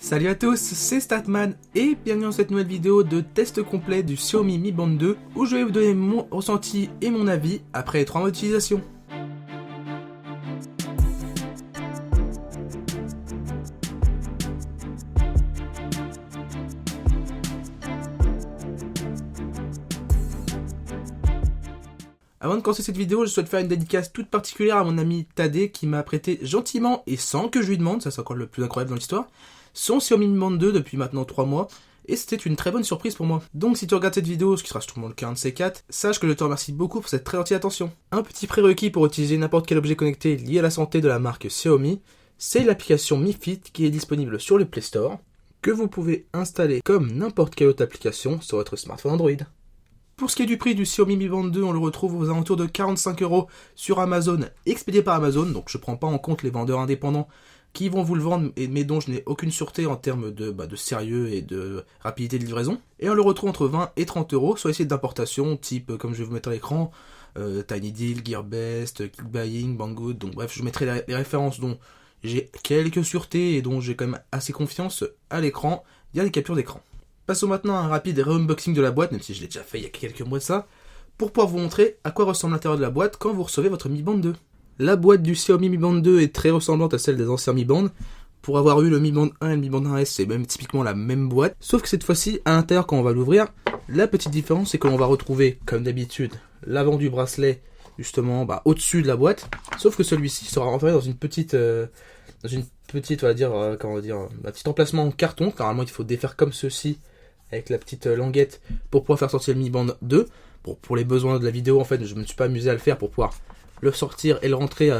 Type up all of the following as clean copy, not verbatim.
Salut à tous, c'est Statman et bienvenue dans cette nouvelle vidéo de test complet du Xiaomi Mi Band 2 où je vais vous donner mon ressenti et mon avis après 3 mois d'utilisation. Avant de commencer cette vidéo, je souhaite faire une dédicace toute particulière à mon ami Tadé qui m'a prêté gentiment et sans que je lui demande, ça c'est encore le plus incroyable dans l'histoire, son Xiaomi Mi Band 2 depuis maintenant 3 mois, et c'était une très bonne surprise pour moi. Donc si tu regardes cette vidéo, ce qui sera sûrement le cas de ces 4, sache que je te remercie beaucoup pour cette très gentille attention. Un petit prérequis pour utiliser n'importe quel objet connecté lié à la santé de la marque Xiaomi, c'est l'application Mi Fit qui est disponible sur le Play Store, que vous pouvez installer comme n'importe quelle autre application sur votre smartphone Android. Pour ce qui est du prix du Xiaomi Mi Band 2, on le retrouve aux alentours de 45 € sur Amazon, expédié par Amazon, donc je prends pas en compte les vendeurs indépendants qui vont vous le vendre, mais dont je n'ai aucune sûreté en termes de sérieux et de rapidité de livraison. Et on le retrouve entre 20 et 30 € sur les sites d'importation, type, comme je vais vous mettre à l'écran, TinyDeal, Gearbest, Clickbuying, Banggood, donc bref, je mettrai les références dont j'ai quelques sûretés et dont j'ai quand même assez confiance à l'écran, il y a des captures d'écran. Passons maintenant à un rapide re-unboxing de la boîte, même si je l'ai déjà fait il y a quelques mois de ça, pour pouvoir vous montrer à quoi ressemble l'intérieur de la boîte quand vous recevez votre Mi Band 2. La boîte du Xiaomi Mi Band 2 est très ressemblante à celle des anciens Mi Band. Pour avoir eu le Mi Band 1 et le Mi Band 1S, c'est même typiquement la même boîte, sauf que cette fois-ci, à l'intérieur, quand on va l'ouvrir, la petite différence, c'est que l'on va retrouver, comme d'habitude, l'avant du bracelet, justement, au-dessus de la boîte, sauf que celui-ci sera renfermé dans une petite, on va dire, un petit emplacement en carton. Normalement, il faut défaire comme ceci, avec la petite languette, pour pouvoir faire sortir le Mi Band 2. Bon, pour les besoins de la vidéo, en fait, je me suis pas amusé à le faire pour pouvoir le sortir et le rentrer,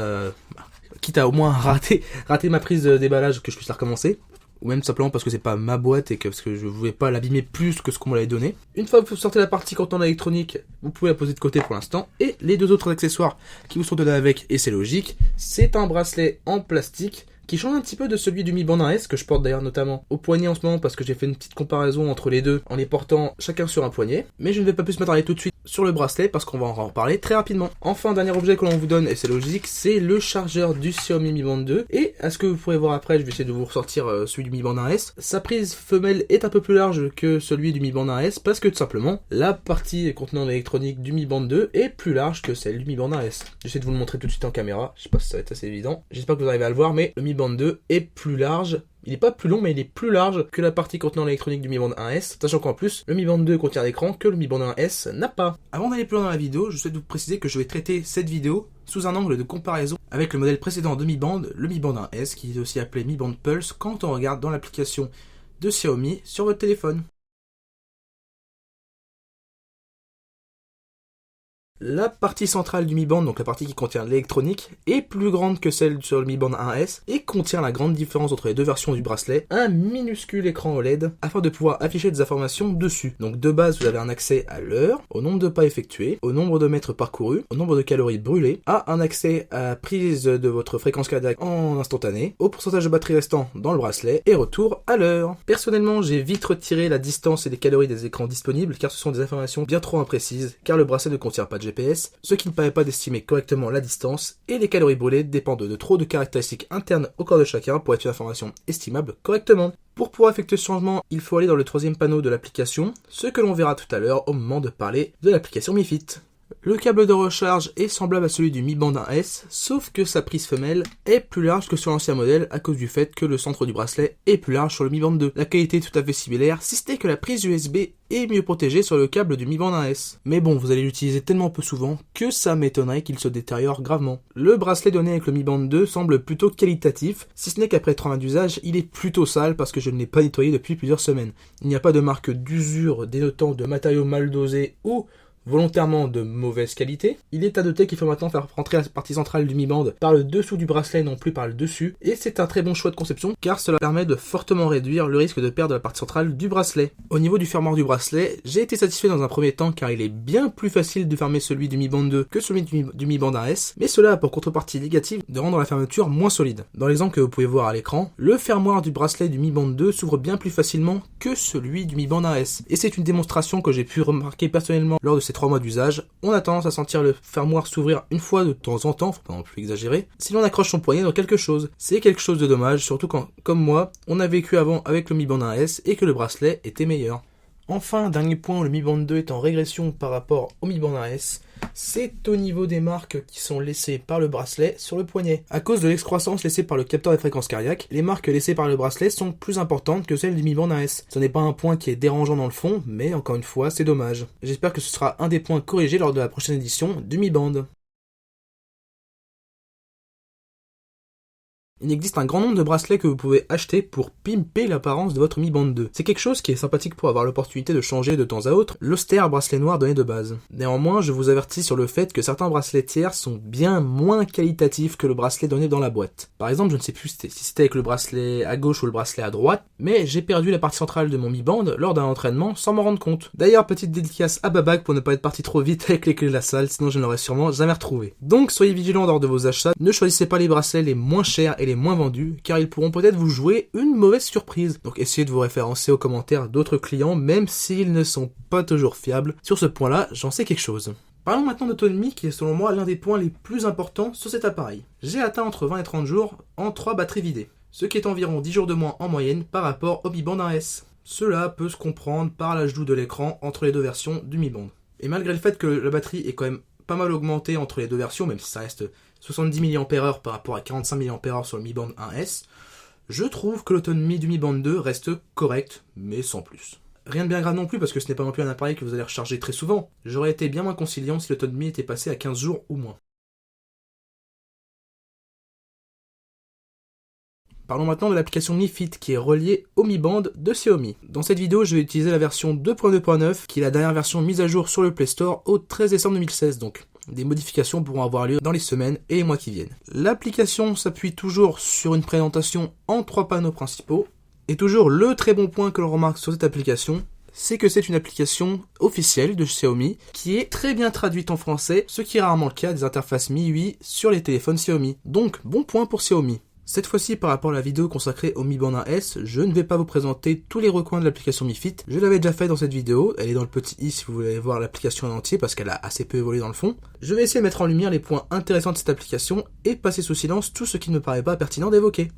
quitte à au moins rater ma prise de déballage, que je puisse la recommencer. Ou même simplement parce que c'est pas ma boîte et parce que je voulais pas l'abîmer plus que ce qu'on me l'avait donné. Une fois que vous sortez la partie contenant électronique, vous pouvez la poser de côté pour l'instant. Et les deux autres accessoires qui vous sont donnés avec, et c'est logique, c'est un bracelet en plastique qui change un petit peu de celui du Mi Band 1S, que je porte d'ailleurs notamment au poignet en ce moment parce que j'ai fait une petite comparaison entre les deux en les portant chacun sur un poignet. Mais je ne vais pas plus m'attarder tout de suite sur le bracelet parce qu'on va en reparler très rapidement. Enfin, dernier objet que l'on vous donne, et c'est logique, c'est le chargeur du Xiaomi Mi Band 2. Et à ce que vous pourrez voir après, je vais essayer de vous ressortir celui du Mi Band 1S. Sa prise femelle est un peu plus large que celui du Mi Band 1S parce que tout simplement, la partie contenant l'électronique du Mi Band 2 est plus large que celle du Mi Band 1S. J'essaie de vous le montrer tout de suite en caméra, je sais pas si ça va être assez évident. J'espère que vous arrivez à le voir, mais le Mi Band 2 est plus large. Il n'est pas plus long, mais il est plus large que la partie contenant l'électronique du Mi Band 1S, sachant qu'en plus, le Mi Band 2 contient un écran que le Mi Band 1S n'a pas. Avant d'aller plus loin dans la vidéo, je souhaite vous préciser que je vais traiter cette vidéo sous un angle de comparaison avec le modèle précédent de Mi Band, le Mi Band 1S, qui est aussi appelé Mi Band Pulse quand on regarde dans l'application de Xiaomi sur votre téléphone. La partie centrale du Mi Band, donc la partie qui contient l'électronique, est plus grande que celle sur le Mi Band 1S et contient la grande différence entre les deux versions du bracelet, un minuscule écran OLED afin de pouvoir afficher des informations dessus. Donc de base, vous avez un accès à l'heure, au nombre de pas effectués, au nombre de mètres parcourus, au nombre de calories brûlées, à un accès à prise de votre fréquence cardiaque en instantané, au pourcentage de batterie restant dans le bracelet et retour à l'heure. Personnellement, j'ai vite retiré la distance et les calories des écrans disponibles car ce sont des informations bien trop imprécises car le bracelet ne contient pas de GPS, ce qui ne permet pas d'estimer correctement la distance, et les calories brûlées dépendent de trop de caractéristiques internes au corps de chacun pour être une information estimable correctement. Pour pouvoir effectuer ce changement, il faut aller dans le troisième panneau de l'application, ce que l'on verra tout à l'heure au moment de parler de l'application Mi Fit. Le câble de recharge est semblable à celui du Mi Band 1S, sauf que sa prise femelle est plus large que sur l'ancien modèle à cause du fait que le centre du bracelet est plus large sur le Mi Band 2. La qualité est tout à fait similaire, si ce n'est que la prise USB est mieux protégée sur le câble du Mi Band 1S. Mais bon, vous allez l'utiliser tellement peu souvent que ça m'étonnerait qu'il se détériore gravement. Le bracelet donné avec le Mi Band 2 semble plutôt qualitatif, si ce n'est qu'après 3 mois d'usage, il est plutôt sale parce que je ne l'ai pas nettoyé depuis plusieurs semaines. Il n'y a pas de marque d'usure dénotant de matériaux mal dosés ou volontairement de mauvaise qualité. Il est à noter qu'il faut maintenant faire rentrer la partie centrale du Mi Band par le dessous du bracelet, non plus par le dessus, et c'est un très bon choix de conception car cela permet de fortement réduire le risque de perdre la partie centrale du bracelet. Au niveau du fermoir du bracelet, j'ai été satisfait dans un premier temps car il est bien plus facile de fermer celui du Mi Band 2 que celui du Mi Band 1S, mais cela a pour contrepartie négative de rendre la fermeture moins solide. Dans l'exemple que vous pouvez voir à l'écran, le fermoir du bracelet du Mi Band 2 s'ouvre bien plus facilement que celui du Mi Band 1S. Et c'est une démonstration que j'ai pu remarquer personnellement lors de ces 3 mois d'usage. On a tendance à sentir le fermoir s'ouvrir une fois de temps en temps, faut pas non plus exagérer, si l'on accroche son poignet dans quelque chose. C'est quelque chose de dommage, surtout quand, comme moi, on a vécu avant avec le Mi Band 1S et que le bracelet était meilleur. Enfin, dernier point, le Mi Band 2 est en régression par rapport au Mi Band 1S, c'est au niveau des marques qui sont laissées par le bracelet sur le poignet. À cause de l'excroissance laissée par le capteur des fréquences cardiaques, les marques laissées par le bracelet sont plus importantes que celles du Mi Band 1S. Ce n'est pas un point qui est dérangeant dans le fond, mais encore une fois, c'est dommage. J'espère que ce sera un des points corrigés lors de la prochaine édition du Mi Band. Il existe un grand nombre de bracelets que vous pouvez acheter pour pimper l'apparence de votre Mi Band 2. C'est quelque chose qui est sympathique pour avoir l'opportunité de changer de temps à autre l'austère bracelet noir donné de base. Néanmoins, je vous avertis sur le fait que certains bracelets tiers sont bien moins qualitatifs que le bracelet donné dans la boîte. Par exemple, je ne sais plus si c'était avec le bracelet à gauche ou le bracelet à droite, mais j'ai perdu la partie centrale de mon Mi Band lors d'un entraînement sans m'en rendre compte. D'ailleurs, petite dédicace à Babak pour ne pas être parti trop vite avec les clés de la salle, sinon je ne l'aurais sûrement jamais retrouvé. Donc soyez vigilants lors de vos achats, ne choisissez pas les bracelets les moins chers et les moins vendus, car ils pourront peut-être vous jouer une mauvaise surprise. Donc essayez de vous référencer aux commentaires d'autres clients, même s'ils ne sont pas toujours fiables. Sur ce point-là, j'en sais quelque chose. Parlons maintenant d'autonomie, qui est selon moi l'un des points les plus importants sur cet appareil. J'ai atteint entre 20 et 30 jours en 3 batteries vidées, ce qui est environ 10 jours de moins en moyenne par rapport au Mi Band 1S. Cela peut se comprendre par l'ajout de l'écran entre les deux versions du Mi Band. Et malgré le fait que la batterie est quand même pas mal augmentée entre les deux versions, même si ça reste 70 mAh par rapport à 45 mAh sur le Mi Band 1S, je trouve que l'autonomie du Mi Band 2 reste correcte, mais sans plus. Rien de bien grave non plus, parce que ce n'est pas non plus un appareil que vous allez recharger très souvent. J'aurais été bien moins conciliant si l'autonomie était passée à 15 jours ou moins. Parlons maintenant de l'application Mi Fit qui est reliée au Mi Band de Xiaomi. Dans cette vidéo, je vais utiliser la version 2.2.9 qui est la dernière version mise à jour sur le Play Store au 13 décembre 2016, donc des modifications pourront avoir lieu dans les semaines et les mois qui viennent. L'application s'appuie toujours sur une présentation en 3 panneaux principaux, et toujours le très bon point que l'on remarque sur cette application, c'est que c'est une application officielle de Xiaomi qui est très bien traduite en français, ce qui est rarement le cas des interfaces MIUI sur les téléphones Xiaomi. Donc bon point pour Xiaomi. Cette fois-ci, par rapport à la vidéo consacrée au Mi Band 1S, je ne vais pas vous présenter tous les recoins de l'application Mi Fit. Je l'avais déjà fait dans cette vidéo, elle est dans le petit i si vous voulez voir l'application en entier parce qu'elle a assez peu évolué dans le fond. Je vais essayer de mettre en lumière les points intéressants de cette application et passer sous silence tout ce qui ne me paraît pas pertinent d'évoquer.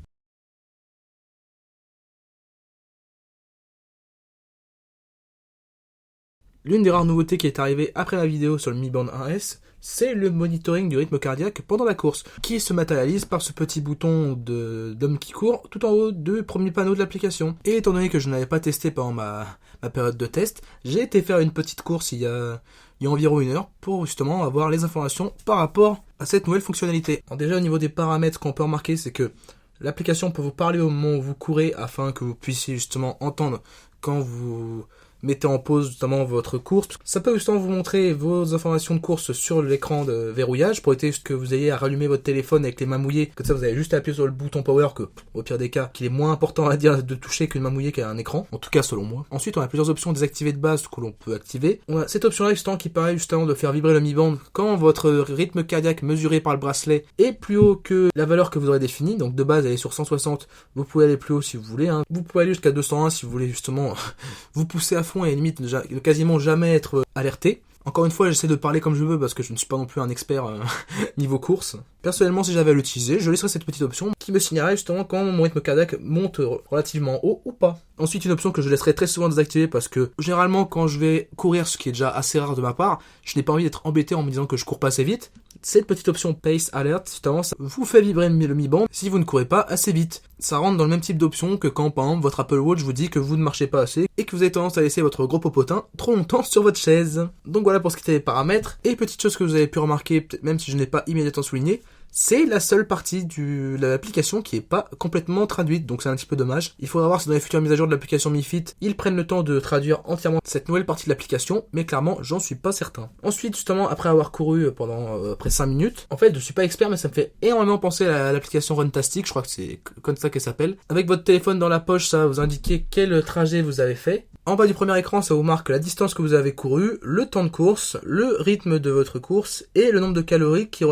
L'une des rares nouveautés qui est arrivée après la vidéo sur le Mi Band 1S, c'est le monitoring du rythme cardiaque pendant la course, qui se matérialise par ce petit bouton d'homme qui court tout en haut du premier panneau de l'application. Et étant donné que je n'avais pas testé pendant ma période de test, j'ai été faire une petite course il y a environ 1 heure pour justement avoir les informations par rapport à cette nouvelle fonctionnalité. Alors déjà au niveau des paramètres qu'on peut remarquer, c'est que l'application peut vous parler au moment où vous courez afin que vous puissiez justement entendre quand vous mettez en pause notamment votre course. Ça peut justement vous montrer vos informations de course sur l'écran de verrouillage pour éviter que vous ayez à rallumer votre téléphone avec les mains mouillées. Comme ça vous avez juste à appuyer sur le bouton power que, au pire des cas, qu'il est moins important à dire de toucher qu'une main mouillée qu'un écran. En tout cas selon moi. Ensuite on a plusieurs options désactivées de base que l'on peut activer. On a cette option là justement qui permet justement de faire vibrer le Mi Band quand votre rythme cardiaque mesuré par le bracelet est plus haut que la valeur que vous aurez définie. Donc de base elle est sur 160, vous pouvez aller plus haut si vous voulez. Vous pouvez aller jusqu'à 201 si vous voulez justement vous pousser à fond et limite ne quasiment jamais être alerté. Encore une fois, j'essaie de parler comme je veux parce que je ne suis pas non plus un expert niveau course. Personnellement, si j'avais à l'utiliser, je laisserais cette petite option qui me signalerait justement quand mon rythme cardiaque monte relativement haut ou pas. Ensuite, une option que je laisserai très souvent désactivée parce que généralement quand je vais courir, ce qui est déjà assez rare de ma part, je n'ai pas envie d'être embêté en me disant que je cours pas assez vite. Cette petite option Pace Alert, justement, ça vous fait vibrer le Mi Band si vous ne courez pas assez vite. Ça rentre dans le même type d'option que quand, par exemple, votre Apple Watch vous dit que vous ne marchez pas assez et que vous avez tendance à laisser votre gros popotin trop longtemps sur votre chaise. Donc voilà pour ce qui est des paramètres. Et petite chose que vous avez pu remarquer, peut-être même si je n'ai pas immédiatement souligné, c'est la seule partie de l'application qui est pas complètement traduite, donc c'est un petit peu dommage. Il faudra voir si dans les futures mises à jour de l'application Mi Fit, ils prennent le temps de traduire entièrement cette nouvelle partie de l'application, mais clairement, j'en suis pas certain. Ensuite, justement, après avoir couru pendant après 5 minutes, en fait, je suis pas expert, mais ça me fait énormément penser à l'application Runtastic, je crois que c'est comme ça qu'elle s'appelle. Avec votre téléphone dans la poche, ça va vous indiquer quel trajet vous avez fait. En bas du premier écran, ça vous marque la distance que vous avez courue, le temps de course, le rythme de votre course et le nombre de calories qui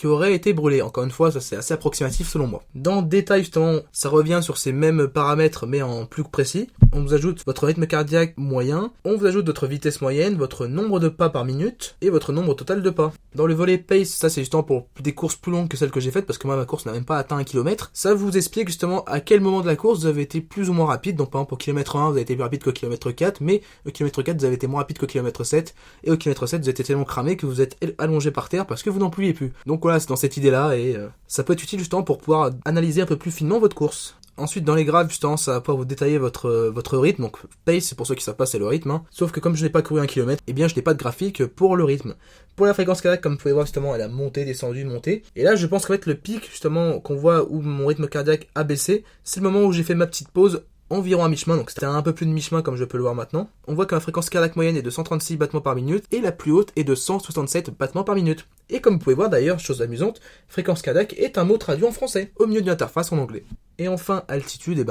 auraient été brûlées. Encore une fois, ça c'est assez approximatif selon moi. Dans détail, justement, ça revient sur ces mêmes paramètres mais en plus précis. On vous ajoute votre rythme cardiaque moyen, on vous ajoute votre vitesse moyenne, votre nombre de pas par minute et votre nombre total de pas. Dans le volet pace, ça c'est justement pour des courses plus longues que celles que j'ai faites parce que moi ma course n'a même pas atteint 1 km. Ça vous explique justement à quel moment de la course vous avez été plus ou moins rapide. Donc par exemple au kilomètre 1 vous avez été plus rapide qu'au kilomètre 4, mais au kilomètre 4 vous avez été moins rapide qu'au kilomètre 7 et au kilomètre 7 vous êtes tellement cramé que vous êtes allongé par terre parce que vous n'en pouviez plus. Donc voilà, c'est dans cette idée là et ça peut être utile justement pour pouvoir analyser un peu plus finement votre course. Ensuite, dans les graphes, justement, ça va pouvoir vous détailler votre rythme. Donc, pace, c'est pour ceux qui savent pas, c'est le rythme. Sauf que comme je n'ai pas couru 1 km, eh bien, je n'ai pas de graphique pour le rythme. Pour la fréquence cardiaque, comme vous pouvez voir, justement, elle a monté, descendu, monté. Et là, je pense qu'en fait, le pic, justement, qu'on voit où mon rythme cardiaque a baissé, c'est le moment où j'ai fait ma petite pause environ à mi-chemin, donc c'était un peu plus de mi-chemin comme je peux le voir maintenant. On voit que la fréquence cardiaque moyenne est de 136 battements par minute et la plus haute est de 167 battements par minute. Et comme vous pouvez voir d'ailleurs, chose amusante, fréquence cardiaque est un mot traduit en français, au milieu d'une interface en anglais. Et enfin, altitude,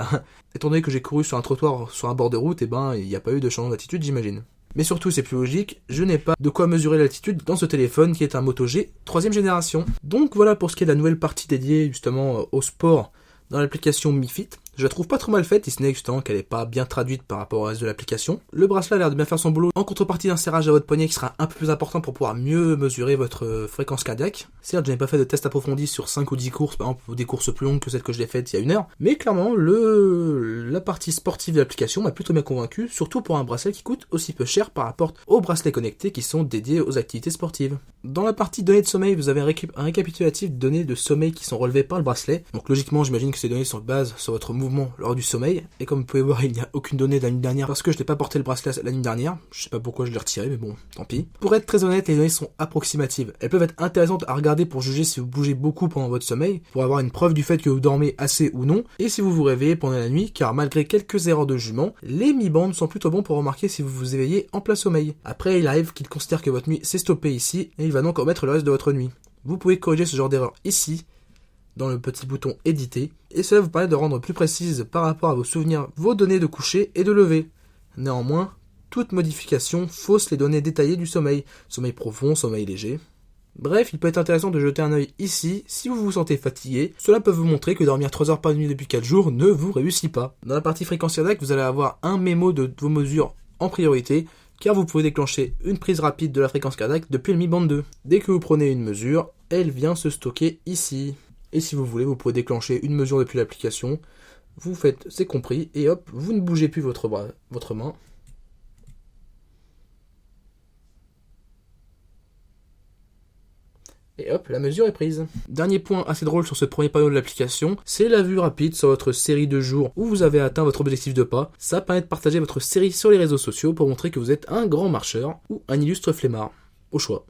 étant donné que j'ai couru sur un trottoir, sur un bord de route, il n'y a pas eu de changement d'altitude, j'imagine. Mais surtout, c'est plus logique, je n'ai pas de quoi mesurer l'altitude dans ce téléphone qui est un Moto G 3ème génération. Donc voilà pour ce qui est de la nouvelle partie dédiée justement au sport dans l'application Mi Fit. Je la trouve pas trop mal faite, si ce n'est justement qu'elle est pas bien traduite par rapport au reste de l'application. Le bracelet a l'air de bien faire son boulot, en contrepartie d'un serrage à votre poignet qui sera un peu plus important pour pouvoir mieux mesurer votre fréquence cardiaque. Certes, je n'ai pas fait de test approfondi sur 5 ou 10 courses, par exemple des courses plus longues que celles que je l'ai faites il y a 1 heure, mais clairement, la partie sportive de l'application m'a plutôt bien convaincu, surtout pour un bracelet qui coûte aussi peu cher par rapport aux bracelets connectés qui sont dédiés aux activités sportives. Dans la partie données de sommeil, vous avez un récapitulatif de données de sommeil qui sont relevées par le bracelet. Donc logiquement, j'imagine que ces données sont basées sur votre mouvement lors du sommeil, et comme vous pouvez voir, il n'y a aucune donnée de la nuit dernière parce que je n'ai pas porté le bracelet la nuit dernière. Je sais pas pourquoi je l'ai retiré, mais bon, tant pis. Pour être très honnête, les données sont approximatives. Elles peuvent être intéressantes à regarder pour juger si vous bougez beaucoup pendant votre sommeil, pour avoir une preuve du fait que vous dormez assez ou non, et si vous vous réveillez pendant la nuit, car malgré quelques erreurs de jugement, les Mi Band sont plutôt bons pour remarquer si vous vous éveillez en plein sommeil. Après, il arrive qu'il considère que votre nuit s'est stoppée ici, et il va donc remettre le reste de votre nuit. Vous pouvez corriger ce genre d'erreur ici, dans le petit bouton éditer, et cela vous permet de rendre plus précise par rapport à vos souvenirs vos données de coucher et de lever. Néanmoins, toute modification fausse les données détaillées du sommeil profond, sommeil léger. Bref, il peut être intéressant de jeter un œil ici si vous vous sentez fatigué. Cela peut vous montrer que dormir 3 heures par nuit depuis 4 jours ne vous réussit pas. Dans la partie fréquence cardiaque, vous allez avoir un mémo de vos mesures en priorité, car vous pouvez déclencher une prise rapide de la fréquence cardiaque depuis le Mi Band 2. Dès que vous prenez une mesure, elle vient se stocker ici. Et si vous voulez, vous pouvez déclencher une mesure depuis l'application. Vous faites c'est compris et hop, vous ne bougez plus votre main. Et hop, la mesure est prise. Dernier point assez drôle sur ce premier panneau de l'application, c'est la vue rapide sur votre série de jours où vous avez atteint votre objectif de pas. Ça permet de partager votre série sur les réseaux sociaux pour montrer que vous êtes un grand marcheur ou un illustre flemmard. Au choix.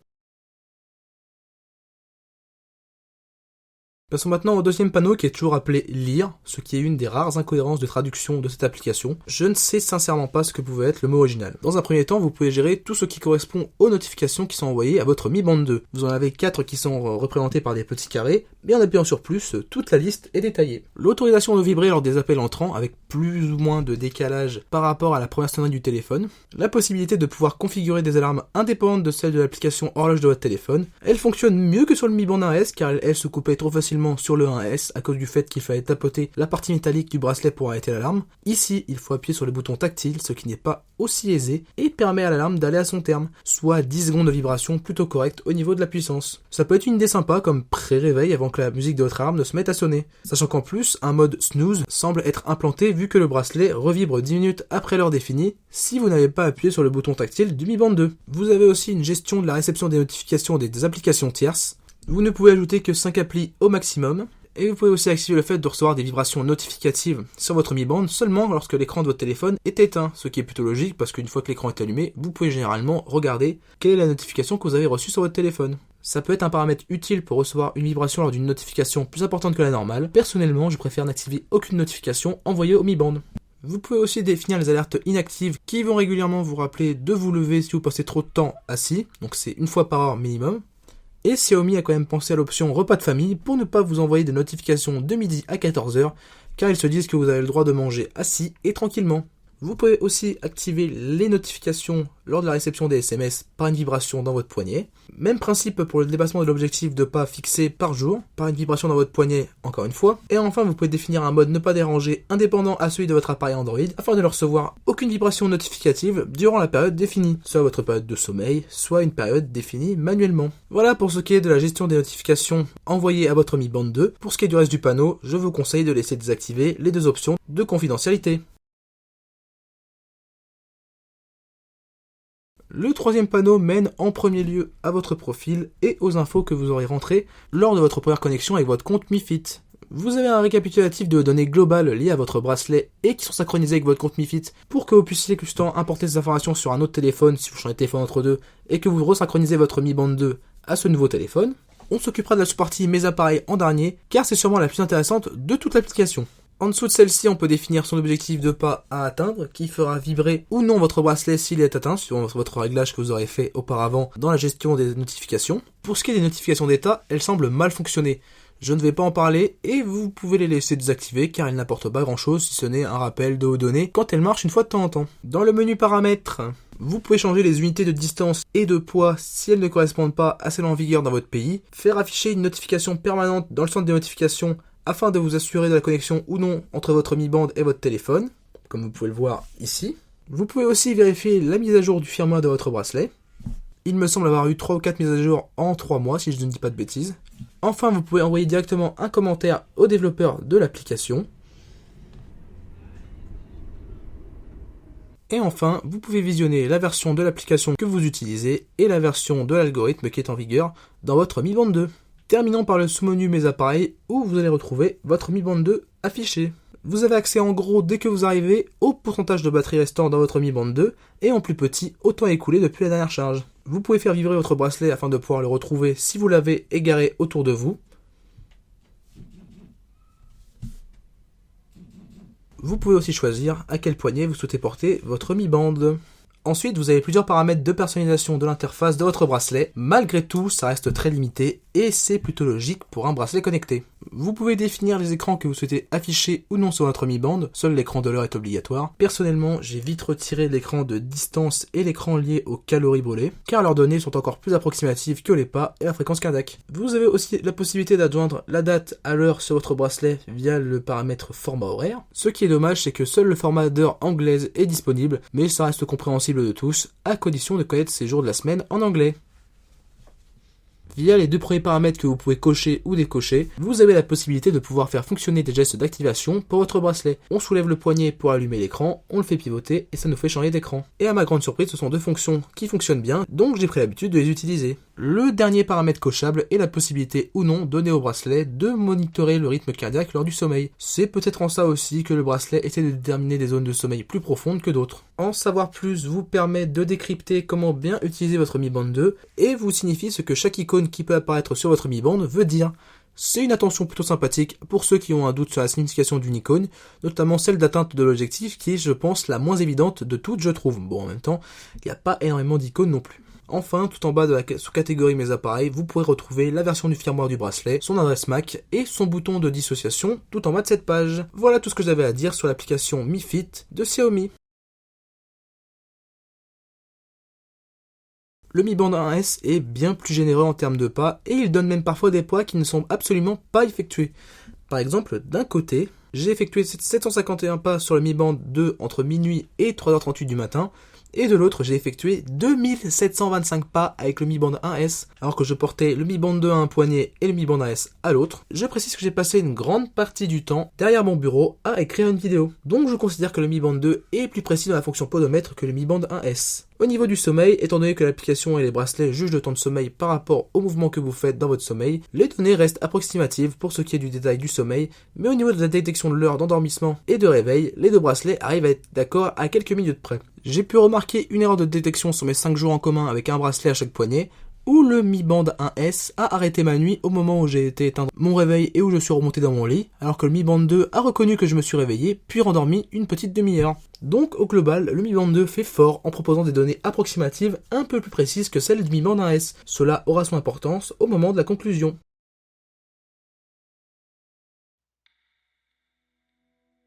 Passons maintenant au deuxième panneau qui est toujours appelé lire, ce qui est une des rares incohérences de traduction de cette application. Je ne sais sincèrement pas ce que pouvait être le mot original. Dans un premier temps, vous pouvez gérer tout ce qui correspond aux notifications qui sont envoyées à votre Mi Band 2. Vous en avez 4 qui sont représentés par des petits carrés, mais en appuyant sur plus, toute la liste est détaillée. L'autorisation de vibrer lors des appels entrants avec plus ou moins de décalage par rapport à la première sonnerie du téléphone. La possibilité de pouvoir configurer des alarmes indépendantes de celles de l'application horloge de votre téléphone. Elle fonctionne mieux que sur le Mi Band 1S car elle se coupait trop facilement sur le 1S à cause du fait qu'il fallait tapoter la partie métallique du bracelet pour arrêter l'alarme. Ici, il faut appuyer sur le bouton tactile, ce qui n'est pas aussi aisé et permet à l'alarme d'aller à son terme, soit 10 secondes de vibration plutôt correcte au niveau de la puissance. Ça peut être une idée sympa comme pré-réveil avant que la musique de votre alarme ne se mette à sonner. Sachant qu'en plus, un mode snooze semble être implanté vu que le bracelet revibre 10 minutes après l'heure définie si vous n'avez pas appuyé sur le bouton tactile du Mi Band 2. Vous avez aussi une gestion de la réception des notifications des applications tierces. Vous ne pouvez ajouter que 5 applis au maximum, et vous pouvez aussi activer le fait de recevoir des vibrations notificatives sur votre Mi Band seulement lorsque l'écran de votre téléphone est éteint, ce qui est plutôt logique parce qu'une fois que l'écran est allumé, vous pouvez généralement regarder quelle est la notification que vous avez reçue sur votre téléphone. Ça peut être un paramètre utile pour recevoir une vibration lors d'une notification plus importante que la normale. Personnellement, je préfère n'activer aucune notification envoyée au Mi Band. Vous pouvez aussi définir les alertes inactives qui vont régulièrement vous rappeler de vous lever si vous passez trop de temps assis, donc c'est une fois par heure minimum. Et Xiaomi a quand même pensé à l'option repas de famille pour ne pas vous envoyer des notifications de midi à 14h, car ils se disent que vous avez le droit de manger assis et tranquillement. Vous pouvez aussi activer les notifications lors de la réception des SMS par une vibration dans votre poignet. Même principe pour le dépassement de l'objectif de pas fixé par jour, par une vibration dans votre poignet encore une fois. Et enfin vous pouvez définir un mode ne pas déranger indépendant à celui de votre appareil Android afin de ne recevoir aucune vibration notificative durant la période définie, soit votre période de sommeil, soit une période définie manuellement. Voilà pour ce qui est de la gestion des notifications envoyées à votre Mi Band 2. Pour ce qui est du reste du panneau, je vous conseille de laisser désactiver les deux options de confidentialité. Le troisième panneau mène en premier lieu à votre profil et aux infos que vous aurez rentrées lors de votre première connexion avec votre compte Mi Fit. Vous avez un récapitulatif de données globales liées à votre bracelet et qui sont synchronisées avec votre compte Mi Fit pour que vous puissiez justement importer ces informations sur un autre téléphone si vous changez de téléphone entre deux et que vous resynchronisez votre Mi Band 2 à ce nouveau téléphone. On s'occupera de la sous-partie Mes appareils en dernier car c'est sûrement la plus intéressante de toute l'application. En dessous de celle-ci, on peut définir son objectif de pas à atteindre, qui fera vibrer ou non votre bracelet s'il est atteint, suivant votre réglage que vous aurez fait auparavant dans la gestion des notifications. Pour ce qui est des notifications d'état, elles semblent mal fonctionner. Je ne vais pas en parler et vous pouvez les laisser désactiver car elles n'apportent pas grand-chose si ce n'est un rappel de vos données quand elles marchent une fois de temps en temps. Dans le menu paramètres, vous pouvez changer les unités de distance et de poids si elles ne correspondent pas à celles en vigueur dans votre pays, faire afficher une notification permanente dans le centre des notifications afin de vous assurer de la connexion ou non entre votre Mi Band et votre téléphone, comme vous pouvez le voir ici. Vous pouvez aussi vérifier la mise à jour du firmware de votre bracelet. Il me semble avoir eu 3 ou 4 mises à jour en 3 mois, si je ne dis pas de bêtises. Enfin, vous pouvez envoyer directement un commentaire au développeur de l'application. Et enfin, vous pouvez visionner la version de l'application que vous utilisez et la version de l'algorithme qui est en vigueur dans votre Mi Band 2. Terminons par le sous-menu Mes appareils où vous allez retrouver votre Mi Band 2 affiché. Vous avez accès en gros dès que vous arrivez au pourcentage de batterie restant dans votre Mi Band 2 et en plus petit au temps écoulé depuis la dernière charge. Vous pouvez faire vibrer votre bracelet afin de pouvoir le retrouver si vous l'avez égaré autour de vous. Vous pouvez aussi choisir à quel poignet vous souhaitez porter votre Mi Band. Ensuite, vous avez plusieurs paramètres de personnalisation de l'interface de votre bracelet. Malgré tout, ça reste très limité et c'est plutôt logique pour un bracelet connecté. Vous pouvez définir les écrans que vous souhaitez afficher ou non sur votre Mi Band. Seul l'écran de l'heure est obligatoire. Personnellement, j'ai vite retiré l'écran de distance et l'écran lié aux calories brûlées, car leurs données sont encore plus approximatives que les pas et la fréquence cardiaque. Vous avez aussi la possibilité d'adjoindre la date à l'heure sur votre bracelet via le paramètre format horaire. Ce qui est dommage, c'est que seul le format d'heure anglaise est disponible, mais ça reste compréhensible de tous, à condition de connaître ces jours de la semaine en anglais. Via les deux premiers paramètres que vous pouvez cocher ou décocher, vous avez la possibilité de pouvoir faire fonctionner des gestes d'activation pour votre bracelet. On soulève le poignet pour allumer l'écran, on le fait pivoter et ça nous fait changer d'écran. Et à ma grande surprise, ce sont deux fonctions qui fonctionnent bien, donc j'ai pris l'habitude de les utiliser. Le dernier paramètre cochable est la possibilité ou non donnée au bracelet de monitorer le rythme cardiaque lors du sommeil. C'est peut-être en ça aussi que le bracelet essaie de déterminer des zones de sommeil plus profondes que d'autres. En savoir plus vous permet de décrypter comment bien utiliser votre Mi Band 2 et vous signifie ce que chaque icône qui peut apparaître sur votre Mi Band veut dire. C'est une attention plutôt sympathique pour ceux qui ont un doute sur la signification d'une icône, notamment celle d'atteinte de l'objectif qui est, je pense, la moins évidente de toutes, je trouve. Bon, en même temps, il n'y a pas énormément d'icônes non plus. Enfin, tout en bas de la sous-catégorie Mes appareils, vous pourrez retrouver la version du firmware du bracelet, son adresse MAC et son bouton de dissociation tout en bas de cette page. Voilà tout ce que j'avais à dire sur l'application Mi Fit de Xiaomi. Le Mi Band 1S est bien plus généreux en termes de pas et il donne même parfois des poids qui ne sont absolument pas effectués. Par exemple, d'un côté, j'ai effectué 751 pas sur le Mi Band 2 entre minuit et 3h38 du matin, et de l'autre, j'ai effectué 2725 pas avec le Mi Band 1S, alors que je portais le Mi Band 2 à un poignet et le Mi Band 1S à l'autre. Je précise que j'ai passé une grande partie du temps derrière mon bureau à écrire une vidéo. Donc je considère que le Mi Band 2 est plus précis dans la fonction podomètre que le Mi Band 1S. Au niveau du sommeil, étant donné que l'application et les bracelets jugent le temps de sommeil par rapport au mouvement que vous faites dans votre sommeil, les données restent approximatives pour ce qui est du détail du sommeil, mais au niveau de la détection de l'heure d'endormissement et de réveil, les deux bracelets arrivent à être d'accord à quelques minutes près. J'ai pu remarquer une erreur de détection sur mes 5 jours en commun avec un bracelet à chaque poignet, où le Mi Band 1S a arrêté ma nuit au moment où j'ai été éteindre mon réveil et où je suis remonté dans mon lit, alors que le Mi Band 2 a reconnu que je me suis réveillé, puis rendormi une petite demi-heure. Donc au global, le Mi Band 2 fait fort en proposant des données approximatives un peu plus précises que celles du Mi Band 1S. Cela aura son importance au moment de la conclusion.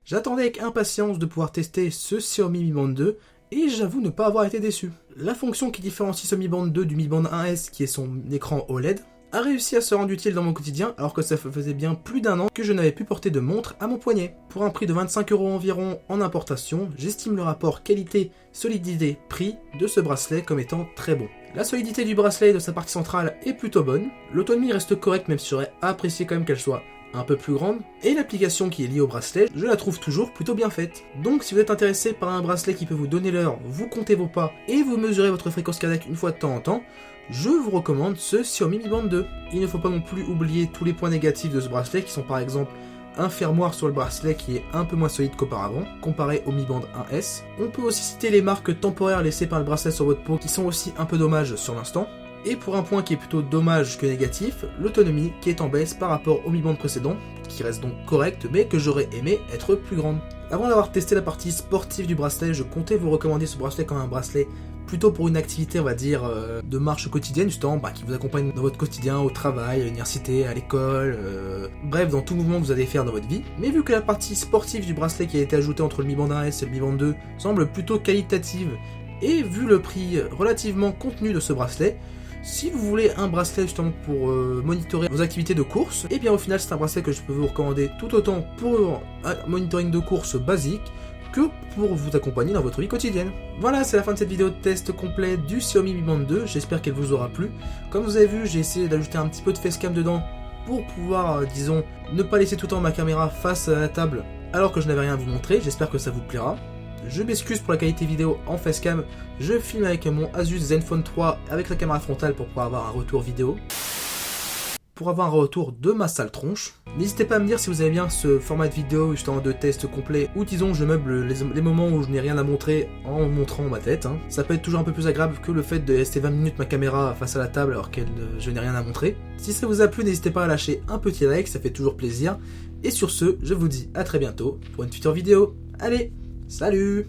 J'attendais avec impatience de pouvoir tester ce Xiaomi Mi Band 2 et j'avoue ne pas avoir été déçu. La fonction qui différencie ce Mi Band 2 du Mi Band 1S qui est son écran OLED a réussi à se rendre utile dans mon quotidien alors que ça faisait bien plus d'un an que je n'avais pu porter de montre à mon poignet. Pour un prix de 25 € environ en importation, j'estime le rapport qualité-solidité-prix de ce bracelet comme étant très bon. La solidité du bracelet et de sa partie centrale est plutôt bonne, l'autonomie reste correcte même si j'aurais apprécié quand même qu'elle soit un peu plus grande, et l'application qui est liée au bracelet, je la trouve toujours plutôt bien faite. Donc si vous êtes intéressé par un bracelet qui peut vous donner l'heure, vous comptez vos pas et vous mesurez votre fréquence cardiaque une fois de temps en temps, je vous recommande ce Xiaomi Mi Band 2. Il ne faut pas non plus oublier tous les points négatifs de ce bracelet qui sont par exemple un fermoir sur le bracelet qui est un peu moins solide qu'auparavant, comparé au Mi Band 1S. On peut aussi citer les marques temporaires laissées par le bracelet sur votre peau qui sont aussi un peu dommages sur l'instant. Et pour un point qui est plutôt dommage que négatif, l'autonomie qui est en baisse par rapport au Mi Band précédent, qui reste donc correcte mais que j'aurais aimé être plus grande. Avant d'avoir testé la partie sportive du bracelet, je comptais vous recommander ce bracelet comme un bracelet plutôt pour une activité on va dire de marche quotidienne justement, qui vous accompagne dans votre quotidien, au travail, à l'université, à l'école, bref dans tout mouvement que vous allez faire dans votre vie. Mais vu que la partie sportive du bracelet qui a été ajoutée entre le Mi Band 1S et le Mi Band 2 semble plutôt qualitative, et vu le prix relativement contenu de ce bracelet, si vous voulez un bracelet justement pour monitorer vos activités de course, et bien au final c'est un bracelet que je peux vous recommander tout autant pour un monitoring de course basique que pour vous accompagner dans votre vie quotidienne. Voilà, c'est la fin de cette vidéo de test complet du Xiaomi Mi Band 2, j'espère qu'elle vous aura plu. Comme vous avez vu, j'ai essayé d'ajouter un petit peu de facecam dedans pour pouvoir, disons, ne pas laisser tout le temps ma caméra face à la table alors que je n'avais rien à vous montrer, j'espère que ça vous plaira. Je m'excuse pour la qualité vidéo en facecam, je filme avec mon Asus Zenfone 3 avec la caméra frontale pour pouvoir avoir un retour vidéo. Pour avoir un retour de ma sale tronche. N'hésitez pas à me dire si vous aimez bien ce format de vidéo justement de test complet ou disons je meuble les moments où je n'ai rien à montrer en montrant ma tête. Ça peut être toujours un peu plus agréable que le fait de rester 20 minutes ma caméra face à la table alors que je n'ai rien à montrer. Si ça vous a plu, n'hésitez pas à lâcher un petit like, ça fait toujours plaisir. Et sur ce, je vous dis à très bientôt pour une future vidéo. Allez, salut!